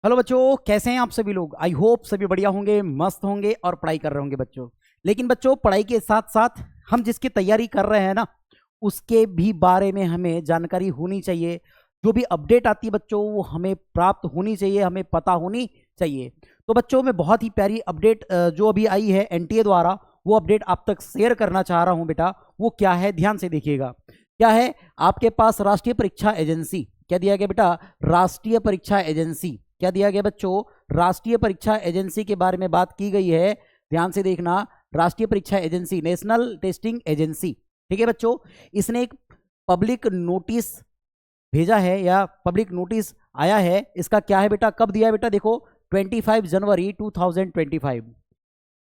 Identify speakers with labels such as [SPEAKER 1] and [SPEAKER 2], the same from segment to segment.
[SPEAKER 1] Hello बच्चों, कैसे हैं आप सभी लोग। आई होप सभी बढ़िया होंगे, मस्त होंगे और पढ़ाई कर रहे होंगे बच्चों। लेकिन बच्चों, पढ़ाई के साथ साथ हम जिसकी तैयारी कर रहे हैं ना, उसके भी बारे में हमें जानकारी होनी चाहिए। जो भी अपडेट आती है बच्चों, वो हमें प्राप्त होनी चाहिए, हमें पता होनी चाहिए। तो बच्चों, मैं बहुत ही प्यारी अपडेट जो अभी आई है एनटीए द्वारा, वो अपडेट आप तक शेयर करना चाह रहा हूं बेटा। वो क्या है, ध्यान से देखिएगा। क्या है आपके पास? राष्ट्रीय परीक्षा एजेंसी। क्या दिया गया बेटा? राष्ट्रीय परीक्षा एजेंसी। क्या दिया गया बच्चों? राष्ट्रीय परीक्षा एजेंसी के बारे में बात की गई है। ध्यान से देखना, राष्ट्रीय परीक्षा एजेंसी, नेशनल टेस्टिंग एजेंसी। ठीक है बच्चों, इसने एक पब्लिक नोटिस भेजा है या पब्लिक नोटिस आया है। इसका क्या है बेटा, कब दिया है बेटा? देखो 25 जनवरी 2025।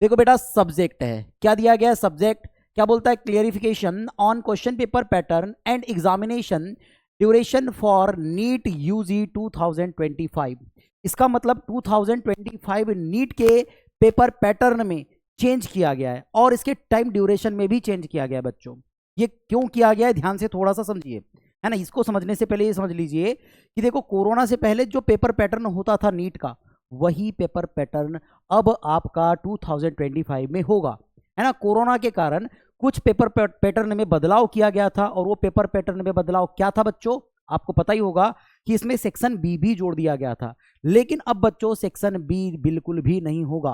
[SPEAKER 1] देखो बेटा, सब्जेक्ट है, क्या दिया गया है सब्जेक्ट? क्या बोलता है? Clarification on question paper pattern and examination duration for NEET UG 2025। इसका मतलब 2025 नीट के पेपर पैटर्न में चेंज किया गया है और इसके टाइम ड्यूरेशन में भी चेंज किया गया है बच्चों। ये क्यों किया गया है, ध्यान से थोड़ा सा समझिए, है ना। इसको समझने से पहले ये समझ लीजिए कि देखो, कोरोना से पहले जो पेपर पैटर्न होता था नीट का, वही पेपर पैटर्न अब आपका 2025 में होगा, है ना। कोरोना के कारण कुछ पेपर पैटर्न में बदलाव किया गया था और वो पेपर पैटर्न में बदलाव क्या था बच्चों? आपको पता ही होगा कि इसमें सेक्शन बी भी जोड़ दिया गया था। लेकिन अब बच्चों, सेक्शन बी बिल्कुल भी नहीं होगा।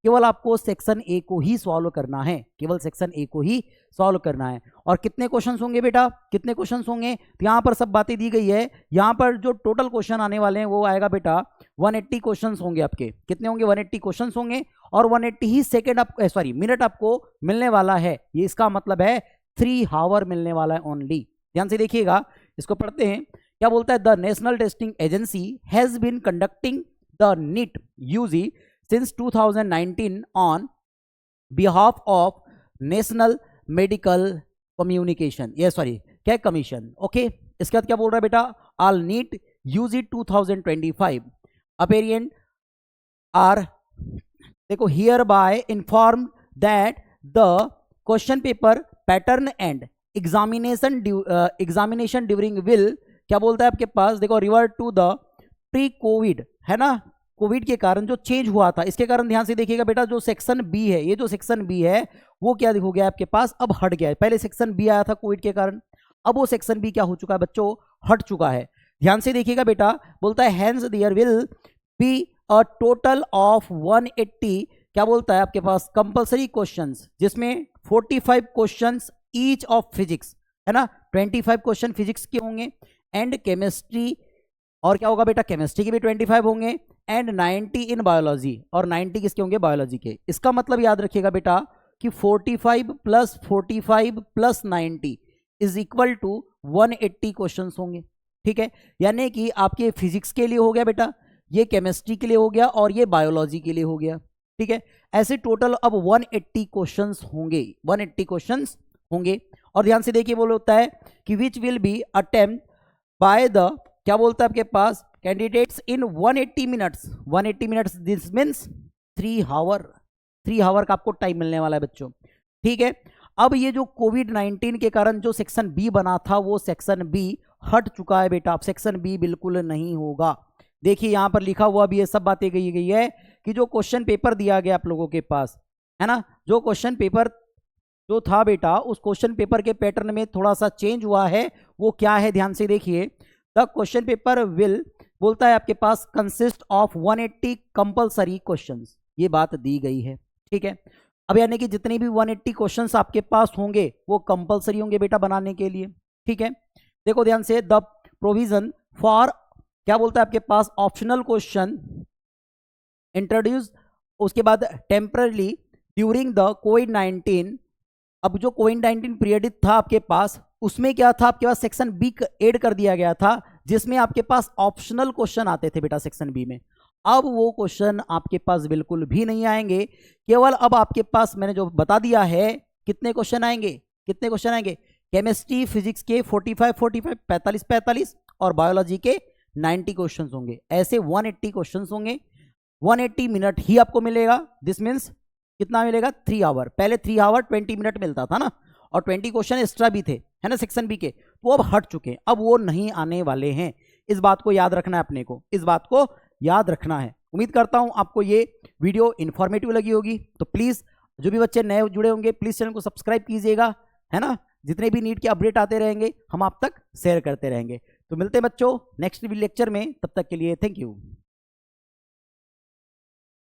[SPEAKER 1] केवल आपको सेक्शन ए को ही सॉल्व करना है, केवल सेक्शन ए को ही सॉल्व करना है। और कितने क्वेश्चंस होंगे बेटा? कितने क्वेश्चंस होंगे? तो यहाँ पर सब बातें दी गई है। यहाँ पर जो टोटल क्वेश्चन आने वाले हैं वो आएगा बेटा 180 क्वेश्चंस होंगे आपके। कितने होंगे? 180 क्वेश्चंस होंगे और 180 ही सेकेंड आप मिनट आपको मिलने वाला है। ये इसका मतलब है 3 आवर मिलने वाला है ओनली। ध्यान से देखिएगा, इसको पढ़ते हैं। क्या बोलता है? The national testing agency has been conducting the NEET UG since 2019 on behalf of National Medical Communication, क्या कमीशन। ओके, इसके बाद क्या बोल रहा है बेटा? All NEET UG 2025 apparent are देखो hereby informed that the question paper pattern and examination during will क्या बोलता है आपके पास? देखो revert to the pre Covid, है ना। कोविड के कारण जो चेंज हुआ था, इसके कारण ध्यान से देखिएगा बेटा, जो सेक्शन बी है, ये जो सेक्शन बी है वो क्या हो गया आपके पास? अब हट गया है। पहले सेक्शन बी आया था कोविड के कारण, अब वो सेक्शन बी क्या हो चुका है बच्चों? हट चुका है। ध्यान से देखिएगा बेटा, बोलता है hence there will be a total of 180 क्या बोलता है आपके पास? कंपल्सरी क्वेश्चंस, जिसमें 45 क्वेश्चंस ईच ऑफ फिजिक्स, है ना। 25 क्वेश्चन फिजिक्स के होंगे एंड केमिस्ट्री, और क्या होगा बेटा? केमिस्ट्री के भी 25 होंगे एंड 90 इन बायोलॉजी, और 90 किसके होंगे? बायोलॉजी के। इसका मतलब याद रखिएगा बेटा कि 45 plus 45 plus 90 is equal to 180 question होंगे। ठीक है, यानी कि आपके फिजिक्स के लिए हो गया बेटा, ये केमिस्ट्री के लिए हो गया और ये बायोलॉजी के लिए हो गया। ठीक है, ऐसे टोटल अब 180 क्वेश्चन होंगे, 180 क्वेश्चन होंगे। और ध्यान से देखिए, बोल होता है कि which will be attempt by the क्या बोलता है आपके पास? Candidates in 180 minutes. 180 minutes this means 3 hour. 3 hour का आपको टाइम मिलने वाला है बच्चों। ठीक है, अब ये जो कोविड-19 के कारण जो सेक्शन बी बना था, वो सेक्शन बी हट चुका है बेटा। अब सेक्शन बी बिल्कुल नहीं होगा। देखिए यहाँ पर लिखा हुआ भी ये सब बातें कही गई है कि जो क्वेश्चन पेपर दिया गया आप लोगों के पास, है ना, जो क्वेश्चन पेपर जो था बेटा, उस क्वेश्चन पेपर के पैटर्न में थोड़ा सा चेंज हुआ है। वो क्या है? ध्यान से देखिए, द क्वेश्चन पेपर विल बोलता है आपके पास कंसिस्ट ऑफ 180 कंपल्सरी क्वेश्चंस, ये बात दी गई है। ठीक है, अब यानी कि जितने भी 180 क्वेश्चंस आपके पास होंगे वो कंपल्सरी होंगे बेटा बनाने के लिए। ठीक है, देखो ध्यान से, द प्रोविजन फॉर क्या बोलता है आपके पास? ऑप्शनल क्वेश्चन इंट्रोड्यूस, उसके बाद टेम्परली ड्यूरिंग द कोविड-19। अब जो कोविड-19 पीरियड था आपके पास, उसमें क्या था आपके पास? सेक्शन बी ऐड कर दिया गया था, जिसमें आपके पास ऑप्शनल क्वेश्चन आते थे बेटा सेक्शन बी में। अब वो क्वेश्चन आपके पास बिल्कुल भी नहीं आएंगे। केवल अब आपके पास मैंने जो बता दिया है, कितने क्वेश्चन आएंगे? कितने क्वेश्चन आएंगे? केमिस्ट्री फिजिक्स के 45 45 45 45 और बायोलॉजी के 90 क्वेश्चन होंगे। ऐसे 180 क्वेश्चन होंगे। 180 मिनट ही आपको मिलेगा। दिस मीन्स कितना मिलेगा? 3 आवर। पहले 3 आवर 20 मिनट मिलता था ना, और 20 क्वेश्चन एक्स्ट्रा भी थे, है ना, सेक्शन बी के, तो अब हट चुके हैं, अब वो नहीं आने वाले हैं। इस बात को याद रखना है अपने को, इस बात को याद रखना है। उम्मीद करता हूं आपको ये वीडियो इन्फॉर्मेटिव लगी होगी। तो प्लीज़ जो भी बच्चे नए जुड़े होंगे प्लीज़ चैनल को सब्सक्राइब कीजिएगा, है ना। जितने भी नीट के अपडेट आते रहेंगे हम आप तक शेयर करते रहेंगे। तो मिलते हैं बच्चों नेक्स्ट लेक्चर में, तब तक के लिए थैंक यू।